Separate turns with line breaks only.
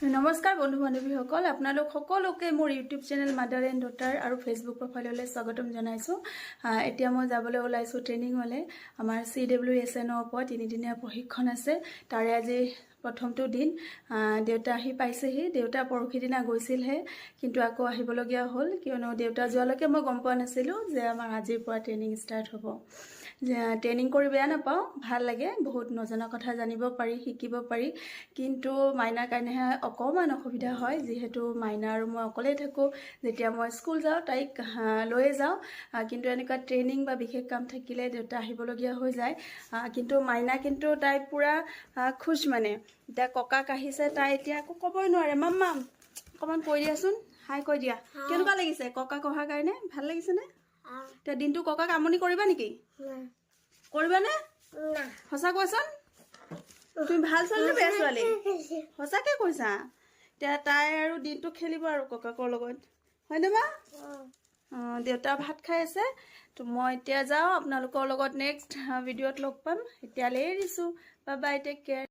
নমস্কাৰ বন্ধু বান্ধৱীসকল, আপোনালোক সকলোকে মোৰ YouTube channel mother and daughter আৰু ফেচবুক প্ৰফাইললৈ স্বাগতম জনাইছোঁ। এতিয়া মই যাবলৈ ওলাইছোঁ ট্ৰেইনিঙলৈ। আমাৰ CWSNৰ ওপৰত 3 দিনীয়া প্ৰশিক্ষণ আছে। তাৰে আজি প্ৰথমটো দিন। দেউতা আহি পাইছেহি। দেউতা পৰহি দিনা গৈছিলহে, কিন্তু আকৌ আহিবলগীয়া হ'ল, কিয়নো দেউতা যোৱালৈকে মই গম পোৱা নাছিলোঁ যে আমাৰ আজিৰ পৰা ট্ৰেইনিং ষ্টাৰ্ট হ'ব। ট্ৰেইনিং কৰি বেয়া নাপাওঁ, ভাল লাগে, বহুত নজনা কথা জানিব পাৰি, শিকিব পাৰি। কিন্তু মাইনাৰ কাৰণেহে অকণমান অসুবিধা হয়, যিহেতু মাইনা আৰু মই অকলেই থাকোঁ। যেতিয়া মই স্কুল যাওঁ তাইক লৈয়ে যাওঁ, কিন্তু এনেকুৱা ট্ৰেইনিং বা বিশেষ কাম থাকিলে দেউতা আহিবলগীয়া হৈ যায়। কিন্তু মাইনা কিন্তু তাই পূৰা খুচ, মানে এতিয়া ককাক আহিছে, তাই এতিয়া একো ক'বই নোৱাৰে। মাম্মাম অকণমান কৈ দিয়াচোন, হাই কৈ দিয়া। কেনেকুৱা লাগিছে ককাক অহাৰ কাৰণে? ভাল লাগিছেনে? এতিয়া দিনটো ককাক আমনি কৰিবা নেকি? কৰিবানে? সঁচা কোৱাচোন, তুমি ভাল ছোৱালী নে বেয়া ছোৱালী? সঁচাকৈ কৈছা? এতিয়া তাই আৰু দিনটো খেলিব আৰু ককাকৰ লগত, হয়নে মা? দেউতা ভাত খাই আছে, তো মই এতিয়া যাওঁ। আপোনালোকৰ লগত নেক্সট ভিডিঅ'ত লগ পাম। এতিয়ালৈ এৰিছোঁ। Bye bye, tech care.